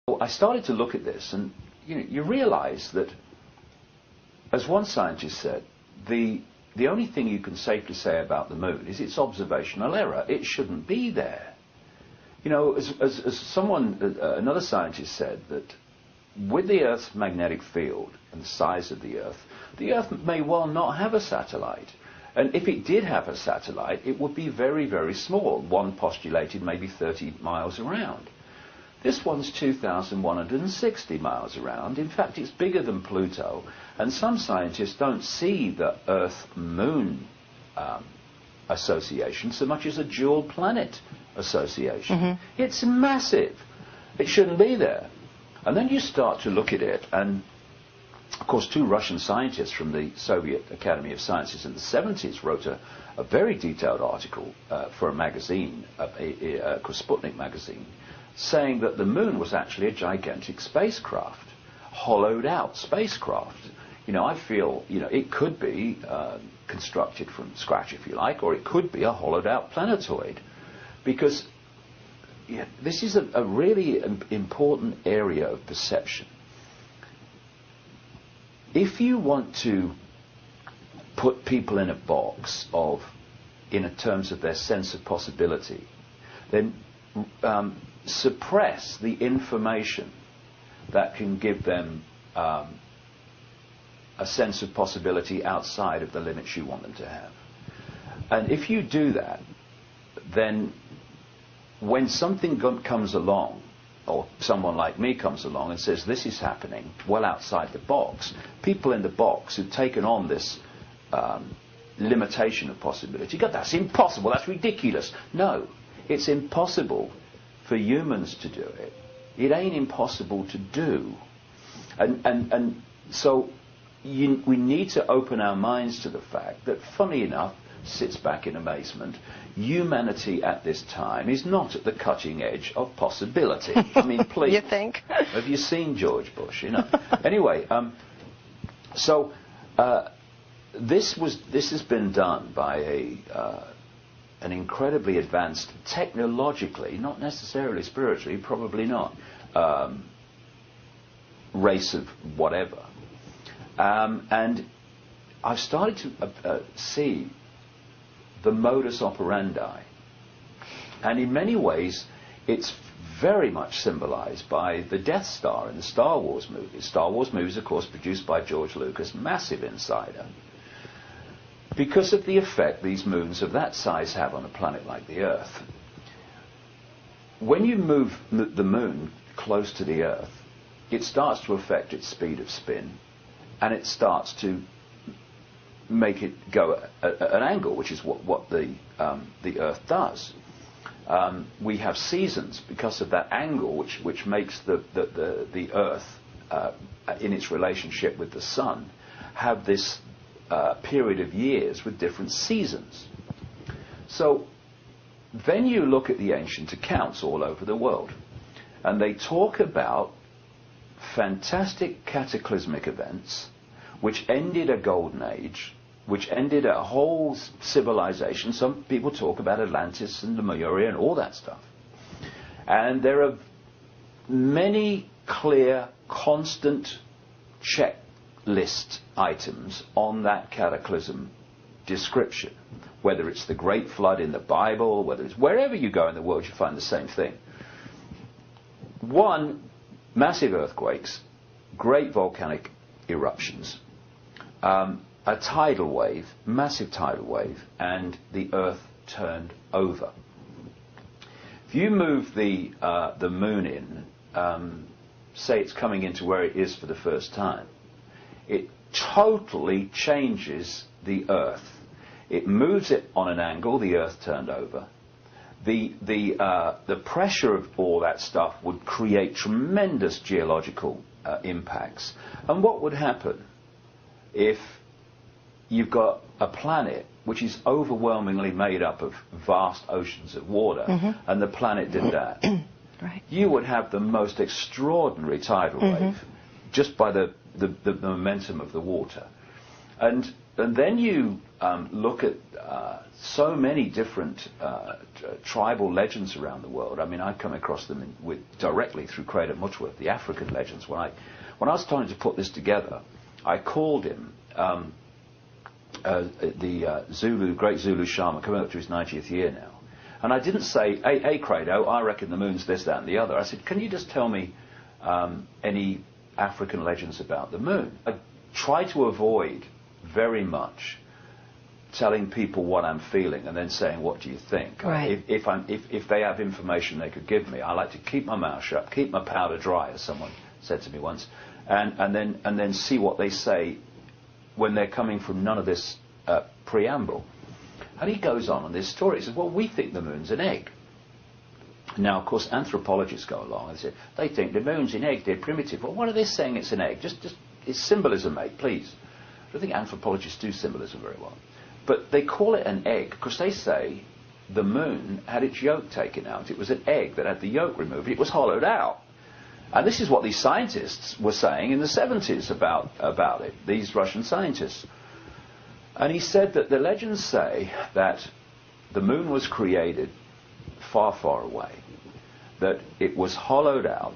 I started to look at this, and you realize that, as one scientist said, the only thing you can safely say about the moon is its observational error. It shouldn't be there. As someone, another scientist said, that with the Earth's magnetic field and the size of the Earth may well not have a satellite. And if it did have a satellite, it would be very, very small. One postulated maybe 30 miles around. This one's 2,160 miles around. In fact, it's bigger than Pluto. And some scientists don't see the Earth-Moon association so much as a dual planet association. Mm-hmm. It's massive. It shouldn't be there. And then you start to look at it, and of course 2 Russian scientists from the Soviet Academy of Sciences in the 70s wrote a very detailed article for a magazine, called Sputnik magazine, saying that the moon was actually a gigantic spacecraft, hollowed out spacecraft. I feel, it could be constructed from scratch, if you like, or it could be a hollowed out planetoid, because this is a really important area of perception. If you want to put people in a box in terms of their sense of possibility, then suppress the information that can give them a sense of possibility outside of the limits you want them to have. And if you do that, then when something comes along, or someone like me comes along and says this is happening well outside the box, people in the box who've taken on this limitation of possibility, God, that's impossible, that's ridiculous. No, it's impossible for humans to do it. It ain't impossible to do. And so we need to open our minds to the fact that, funny enough, sits back in amazement, humanity at this time is not at the cutting edge of possibility. I mean, please. You think? Have you seen George Bush? Anyway, this has been done by an incredibly advanced, technologically, not necessarily spiritually, probably not, race of whatever. And I've started to see the modus operandi. And in many ways, it's very much symbolized by the Death Star in the Star Wars movies. Star Wars movies, of course, produced by George Lucas, massive insider. Because of the effect these moons of that size have on a planet like the Earth. When you move the moon close to the Earth, it starts to affect its speed of spin, and it starts to make it go at an angle, which is what the Earth does. We have seasons because of that angle, which makes the Earth, in its relationship with the Sun, have this period of years with different seasons. So then you look at the ancient accounts all over the world, and they talk about fantastic cataclysmic events which ended a golden age, which ended a whole civilization. Some people talk about Atlantis and Lemuria and all that stuff. And there are many clear, constant checklist items on that cataclysm description. Whether it's the Great Flood in the Bible, whether it's wherever you go in the world, you find the same thing. 1, massive earthquakes, great volcanic eruptions, a tidal wave, massive tidal wave, and the Earth turned over. If you move the moon in, say it's coming into where it is for the first time, it totally changes the Earth. It moves it on an angle, the Earth turned over. The pressure of all that stuff would create tremendous geological impacts. And what would happen if you've got a planet which is overwhelmingly made up of vast oceans of water, and the planet did that? Right. You would have the most extraordinary tidal wave just by the momentum of the water. And then you look at so many different tribal legends around the world. I mean, I come across them directly through Craig Muchworth, the African legends. When I was trying to put this together, I called him the great Zulu shaman, coming up to his 90th year now. And I didn't say, hey Credo, I reckon the moon's this, that, and the other. I said, can you just tell me any African legends about the moon? I try to avoid very much telling people what I'm feeling and then saying, what do you think? Right. If they have information they could give me, I like to keep my mouth shut, keep my powder dry, as someone said to me once, and then see what they say when they're coming from none of this preamble. And he goes on this story. He says, well, we think the moon's an egg. Now, of course, anthropologists go along and say, they think the moon's an egg, they're primitive. Well, what are they saying it's an egg? Just it's symbolism, mate, please. I don't think anthropologists do symbolism very well. But they call it an egg because they say the moon had its yolk taken out. It was an egg that had the yolk removed. It was hollowed out. And this is what these scientists were saying in the 70s about it, these Russian scientists. And he said that the legends say that the moon was created far, far away, that it was hollowed out,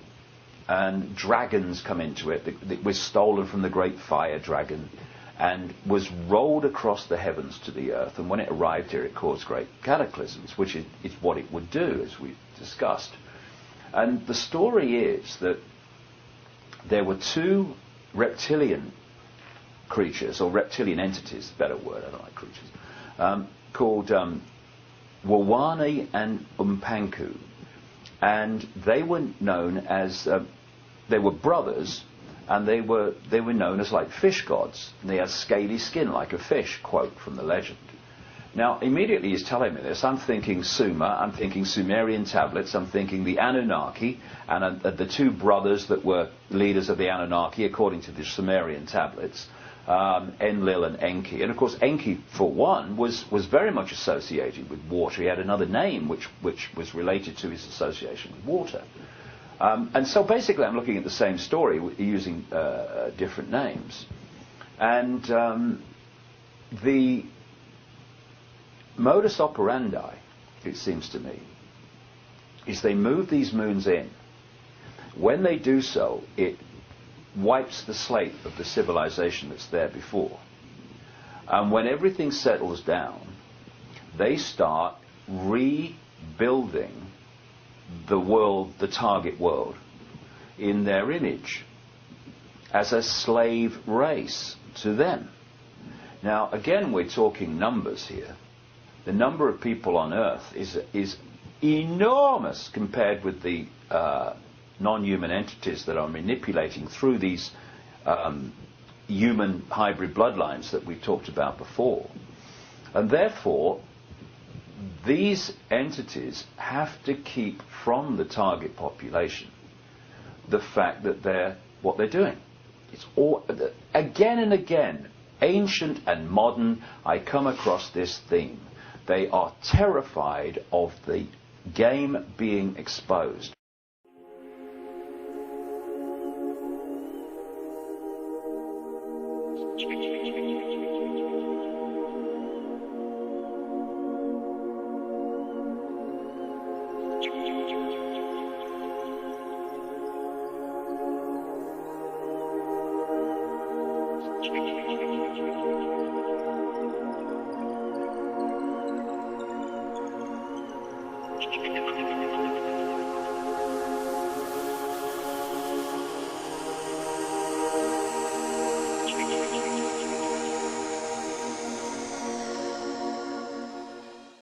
and dragons come into it. It was stolen from the great fire dragon and was rolled across the heavens to the earth. And when it arrived here, it caused great cataclysms, which is what it would do, as we've discussed. And the story is that there were two reptilian creatures, or reptilian entities, better word, I don't like creatures, called Wawani and Umpanku. And they were known as, they were brothers, and they were known as like fish gods. And they had scaly skin like a fish, quote from the legend. Now, immediately he's telling me this, I'm thinking Sumer, I'm thinking Sumerian tablets, I'm thinking the Anunnaki, and the two brothers that were leaders of the Anunnaki, according to the Sumerian tablets, Enlil and Enki. And of course, Enki, for one, was very much associated with water. He had another name which was related to his association with water. And so basically I'm looking at the same story using different names. And the modus operandi, it seems to me, is they move these moons in. When they do so, it wipes the slate of the civilization that's there before. And when everything settles down, they start rebuilding the world, the target world, in their image, as a slave race to them. Now, again, we're talking numbers here. The number of people on Earth is enormous compared with the non-human entities that are manipulating through these human hybrid bloodlines that we've talked about before. And therefore, these entities have to keep from the target population the fact that what they're doing. It's all, again and again, ancient and modern, I come across this theme. They are terrified of the game being exposed.